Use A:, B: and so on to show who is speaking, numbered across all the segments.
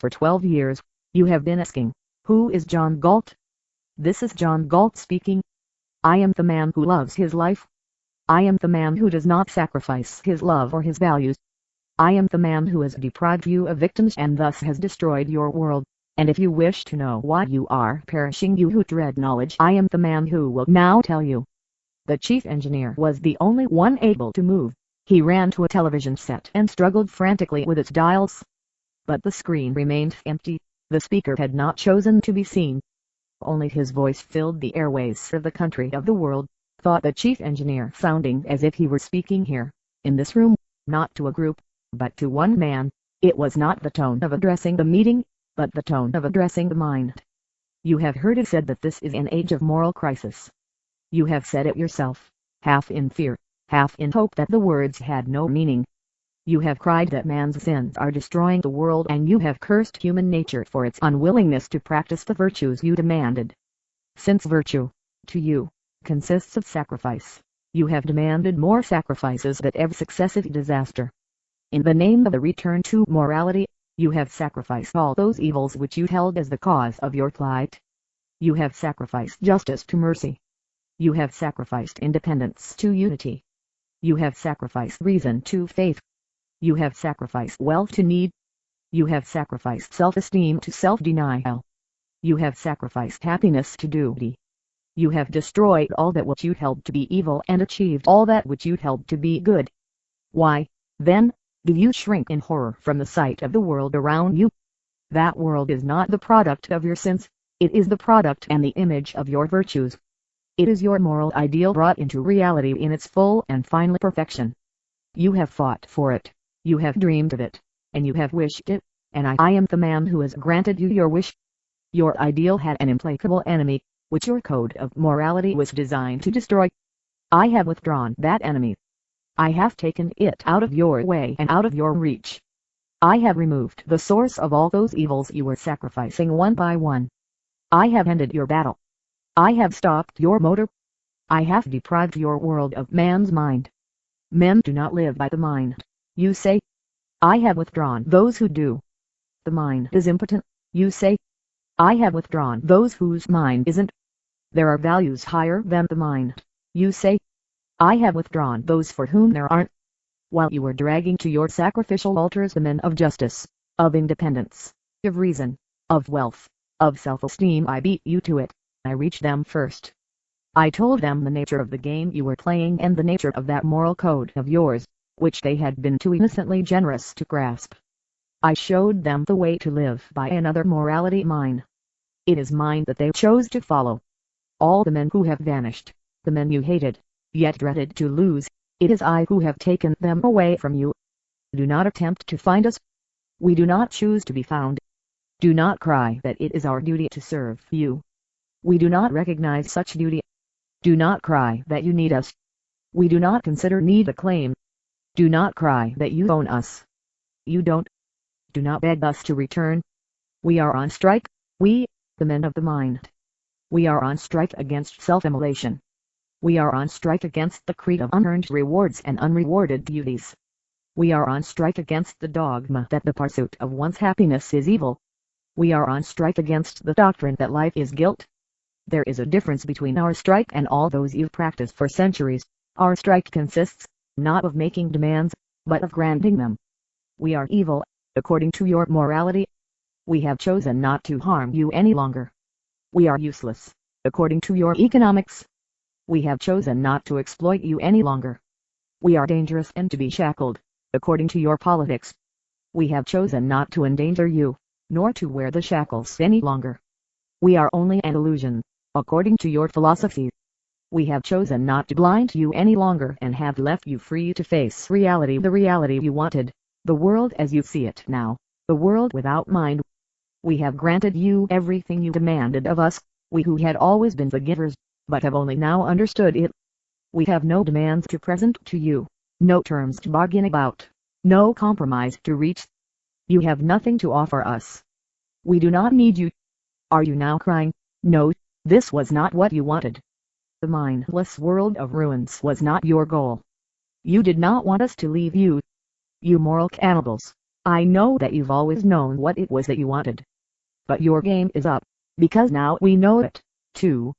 A: For 12 years, you have been asking, who is John Galt? This is John Galt speaking. I am the man who loves his life. I am the man who does not sacrifice his love or his values. I am the man who has deprived you of victims and thus has destroyed your world. And if you wish to know why you are perishing, you who dread knowledge, I am the man who will now tell you. The chief engineer was the only one able to move. He ran to a television set and struggled frantically with its dials. But the screen remained empty. The speaker had not chosen to be seen. Only his voice filled the airways for the country of the world, thought the chief engineer, sounding as if he were speaking here, in this room, not to a group, but to one man. It was not the tone of addressing the meeting, but the tone of addressing the mind. You have heard it said that this is an age of moral crisis. You have said it yourself, half in fear, half in hope that the words had no meaning. You have cried that man's sins are destroying the world, and you have cursed human nature for its unwillingness to practice the virtues you demanded. Since virtue, to you, consists of sacrifice, you have demanded more sacrifices than every successive disaster. In the name of the return to morality, you have sacrificed all those evils which you held as the cause of your plight. You have sacrificed justice to mercy. You have sacrificed independence to unity. You have sacrificed reason to faith. You have sacrificed wealth to need. You have sacrificed self-esteem to self-denial. You have sacrificed happiness to duty. You have destroyed all that which you held to be evil and achieved all that which you held to be good. Why, then, do you shrink in horror from the sight of the world around you? That world is not the product of your sins, it is the product and the image of your virtues. It is your moral ideal brought into reality in its full and final perfection. You have fought for it, you have dreamed of it, and you have wished it, and I am the man who has granted you your wish. Your ideal had an implacable enemy, which your code of morality was designed to destroy. I have withdrawn that enemy. I have taken it out of your way and out of your reach. I have removed the source of all those evils you were sacrificing one by one. I have ended your battle. I have stopped your motor. I have deprived your world of man's mind. Men do not live by the mind, you say. I have withdrawn those who do. The mind is impotent, you say. I have withdrawn those whose mind isn't. There are values higher than the mind, you say. I have withdrawn those for whom there aren't. While you were dragging to your sacrificial altars the men of justice, of independence, of reason, of wealth, of self-esteem, I beat you to it. I reached them first. I told them the nature of the game you were playing and the nature of that moral code of yours, which they had been too innocently generous to grasp. I showed them the way to live by another morality, mine. It is mine that they chose to follow. All the men who have vanished, the men you hated, yet dreaded to lose, it is I who have taken them away from you. Do not attempt to find us. We do not choose to be found. Do not cry that it is our duty to serve you. We do not recognize such duty. Do not cry that you need us. We do not consider need a claim. Do not cry that you own us. You don't. Do not beg us to return. We are on strike, we, the men of the mind. We are on strike against self-immolation. We are on strike against the creed of unearned rewards and unrewarded duties. We are on strike against the dogma that the pursuit of one's happiness is evil. We are on strike against the doctrine that life is guilt. There is a difference between our strike and all those you've practiced for centuries. Our strike consists, not of making demands, but of granting them. We are evil, according to your morality. We have chosen not to harm you any longer. We are useless, according to your economics. We have chosen not to exploit you any longer. We are dangerous and to be shackled, according to your politics. We have chosen not to endanger you, nor to wear the shackles any longer. We are only an illusion, according to your philosophy. We have chosen not to blind you any longer and have left you free to face reality, the reality you wanted, the world as you see it now, the world without mind. We have granted you everything you demanded of us, we who had always been the givers, but have only now understood it. We have no demands to present to you, no terms to bargain about, no compromise to reach. You have nothing to offer us. We do not need you. Are you now crying, no, this was not what you wanted? The mindless world of ruins was not your goal. You did not want us to leave you. You moral cannibals, I know that you've always known what it was that you wanted. But your game is up, because now we know it, too.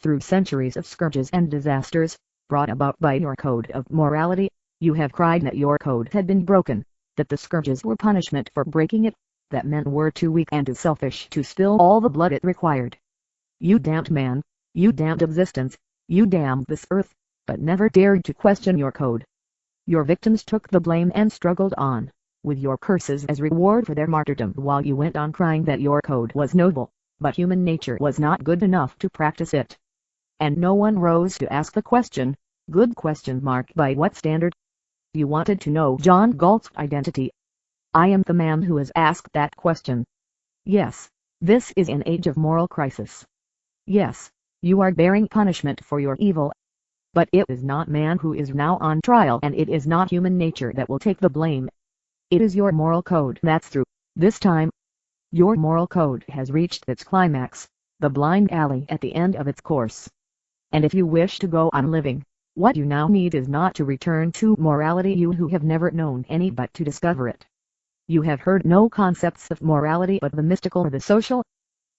A: Through centuries of scourges and disasters, brought about by your code of morality, you have cried that your code had been broken, that the scourges were punishment for breaking it, that men were too weak and too selfish to spill all the blood it required. You damned man, you damned existence, you damned this earth, but never dared to question your code. Your victims took the blame and struggled on, with your curses as reward for their martyrdom, while you went on crying that your code was noble, but human nature was not good enough to practice it. And no one rose to ask the question, good question mark, by what standard? You wanted to know John Galt's identity. I am the man who has asked that question. Yes, this is an age of moral crisis. Yes, you are bearing punishment for your evil. But it is not man who is now on trial, and it is not human nature that will take the blame. It is your moral code that's through, this time. Your moral code has reached its climax, the blind alley at the end of its course. And if you wish to go on living, what you now need is not to return to morality, you who have never known any, but to discover it. You have heard no concepts of morality but the mystical or the social.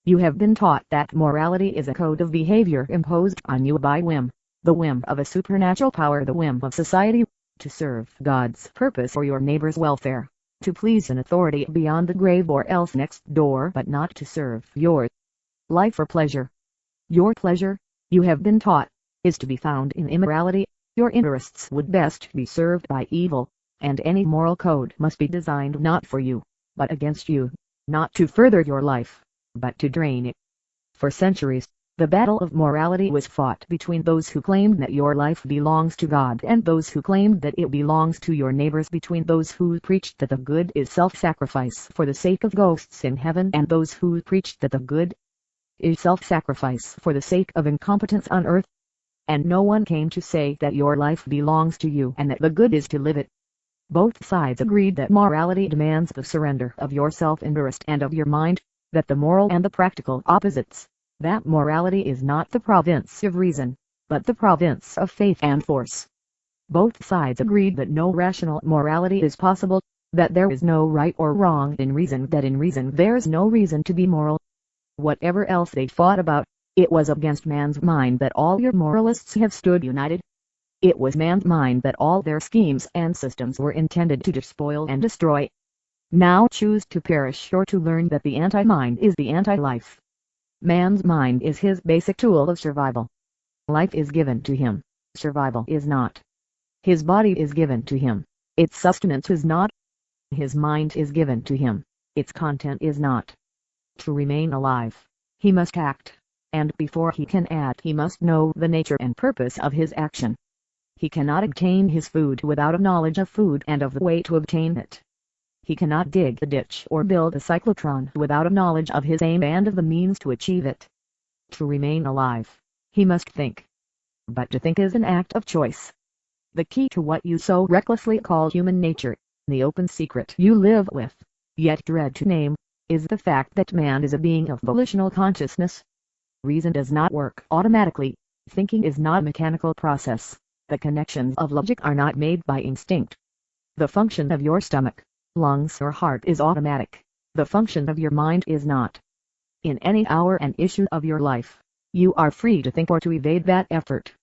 A: You have been taught that morality is a code of behavior imposed on you by whim, the whim of a supernatural power, the whim of society, to serve God's purpose or your neighbor's welfare, to please an authority beyond the grave or else next door, but not to serve your life or pleasure. Your pleasure, you have been taught, is to be found in immorality. Your interests would best be served by evil, and any moral code must be designed not for you, but against you, not to further your life, but to drain it. For centuries, the battle of morality was fought between those who claimed that your life belongs to God and those who claimed that it belongs to your neighbors, between those who preached that the good is self-sacrifice for the sake of ghosts in heaven and those who preached that the good is self-sacrifice for the sake of incompetence on earth. And no one came to say that your life belongs to you and that the good is to live it. Both sides agreed that morality demands the surrender of your self-interest and of your mind, that the moral and the practical opposites, that morality is not the province of reason, but the province of faith and force. Both sides agreed that no rational morality is possible, that there is no right or wrong in reason, that in reason there's no reason to be moral. Whatever else they fought about, it was against man's mind that all your moralists have stood united. It was man's mind that all their schemes and systems were intended to despoil and destroy. Now choose to perish or to learn that the anti-mind is the anti-life. Man's mind is his basic tool of survival. Life is given to him, survival is not. His body is given to him, its sustenance is not. His mind is given to him, its content is not. To remain alive, he must act, and before he can act he must know the nature and purpose of his action. He cannot obtain his food without a knowledge of food and of the way to obtain it. He cannot dig a ditch or build a cyclotron without a knowledge of his aim and of the means to achieve it. To remain alive, he must think. But to think is an act of choice. The key to what you so recklessly call human nature, the open secret you live with, yet dread to name, is the fact that man is a being of volitional consciousness. Reason does not work automatically, thinking is not a mechanical process, the connections of logic are not made by instinct. The function of your stomach, lungs or heart is automatic, the function of your mind is not. In any hour and issue of your life, you are free to think or to evade that effort.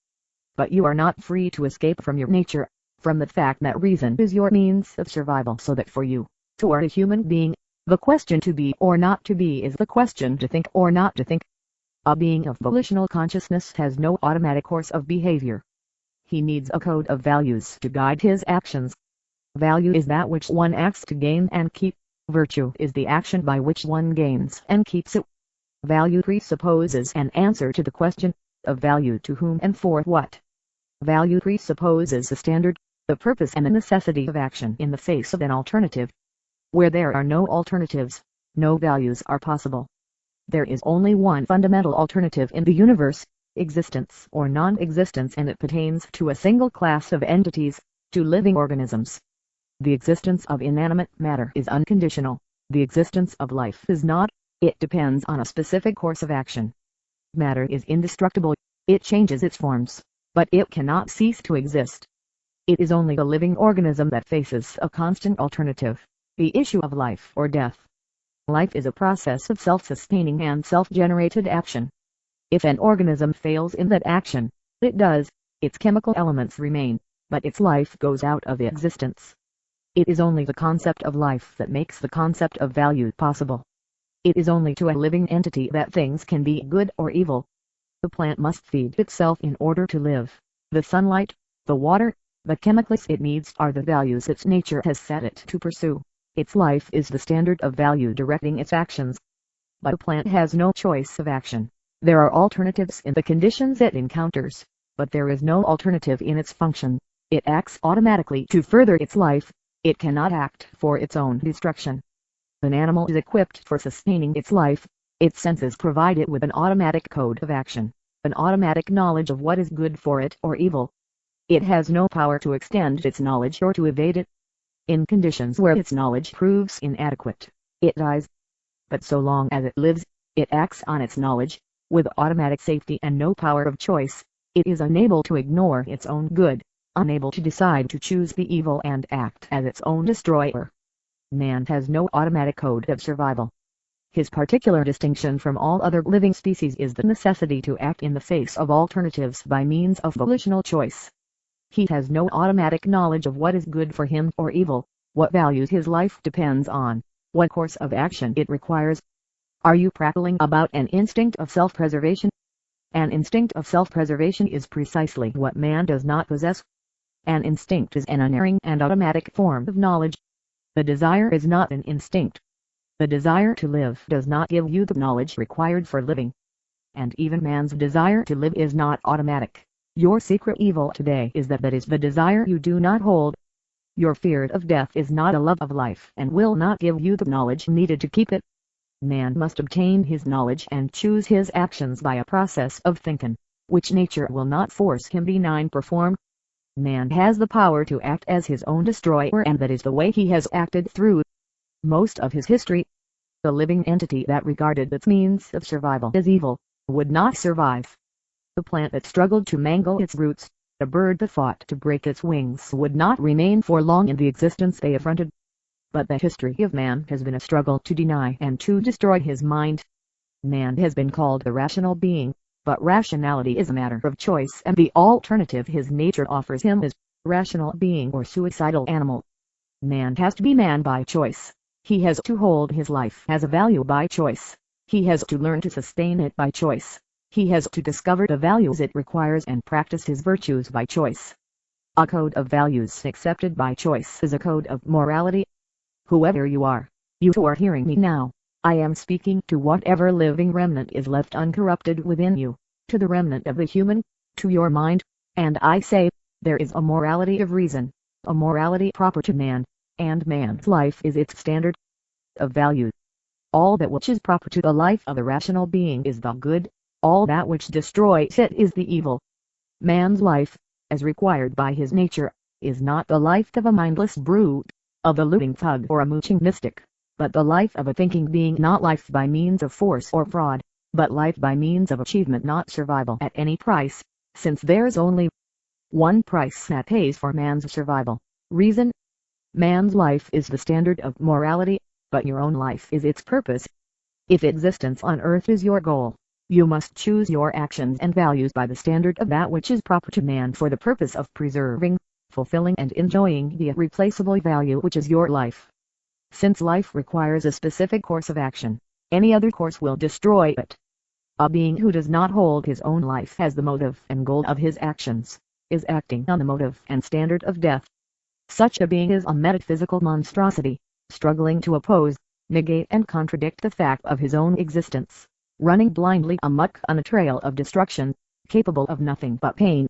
A: But you are not free to escape from your nature, from the fact that reason is your means of survival, so that for you, who are a human being, the question to be or not to be is the question to think or not to think. A being of volitional consciousness has no automatic course of behavior. He needs a code of values to guide his actions. Value is that which one acts to gain and keep. Virtue is the action by which one gains and keeps it. Value presupposes an answer to the question, of value to whom and for what. Value presupposes the standard, the purpose and the necessity of action in the face of an alternative. Where there are no alternatives, no values are possible. There is only one fundamental alternative in the universe, existence or non-existence, and it pertains to a single class of entities, to living organisms. The existence of inanimate matter is unconditional, the existence of life is not, it depends on a specific course of action. Matter is indestructible, it changes its forms, but it cannot cease to exist. It is only the living organism that faces a constant alternative. the issue of life or death. Life is a process of self-sustaining and self-generated action. If an organism fails in that action, it does, its chemical elements remain, but its life goes out of existence. It is only the concept of life that makes the concept of value possible. It is only to a living entity that things can be good or evil. The plant must feed itself in order to live. The sunlight, the water, the chemicals it needs are the values its nature has set it to pursue. Its life is the standard of value directing its actions. But a plant has no choice of action. There are alternatives in the conditions it encounters, but there is no alternative in its function. It acts automatically to further its life. It cannot act for its own destruction. An animal is equipped for sustaining its life. Its senses provide it with an automatic code of action, an automatic knowledge of what is good for it or evil. It has no power to extend its knowledge or to evade it. In conditions where its knowledge proves inadequate, it dies. But so long as it lives, it acts on its knowledge. With automatic safety and no power of choice, it is unable to ignore its own good, unable to decide to choose the evil and act as its own destroyer. Man has no automatic code of survival. His particular distinction from all other living species is the necessity to act in the face of alternatives by means of volitional choice. He has no automatic knowledge of what is good for him or evil, what values his life depends on, what course of action it requires. Are you prattling about an instinct of self-preservation? An instinct of self-preservation is precisely what man does not possess. An instinct is an unerring and automatic form of knowledge. The desire is not an instinct. The desire to live does not give you the knowledge required for living. And even man's desire to live is not automatic. Your secret evil today is that is the desire you do not hold. Your fear of death is not a love of life and will not give you the knowledge needed to keep it. Man must obtain his knowledge and choose his actions by a process of thinking, which nature will not force him perform. Man has the power to act as his own destroyer, and that is the way he has acted through most of his history. The living entity that regarded its means of survival as evil would not survive. The plant that struggled to mangle its roots, the bird that fought to break its wings would not remain for long in the existence they affronted. But the history of man has been a struggle to deny and to destroy his mind. Man has been called a rational being, but rationality is a matter of choice, and the alternative his nature offers him is rational being or suicidal animal. Man has to be man by choice. He has to hold his life as a value by choice. He has to learn to sustain it by choice. He has to discover the values it requires and practice his virtues by choice. A code of values accepted by choice is a code of morality. Whoever you are who are hearing me now, I am speaking to whatever living remnant is left uncorrupted within you, to the remnant of the human, to your mind, and I say, there is a morality of reason, a morality proper to man, and man's life is its standard of value. All that which is proper to the life of the rational being is the good, all that which destroys it is the evil. Man's life, as required by his nature, is not the life of a mindless brute, of a looting thug or a mooching mystic, but the life of a thinking being, not life by means of force or fraud, but life by means of achievement, not survival at any price, since there's only one price that pays for man's survival: reason. Man's life is the standard of morality, but your own life is its purpose. If existence on earth is your goal, you must choose your actions and values by the standard of that which is proper to man for the purpose of preserving, fulfilling and enjoying the irreplaceable value which is your life. Since life requires a specific course of action, any other course will destroy it. A being who does not hold his own life as the motive and goal of his actions, is acting on the motive and standard of death. Such a being is a metaphysical monstrosity, struggling to oppose, negate and contradict the fact of his own existence, running blindly amok on a trail of destruction, capable of nothing but pain.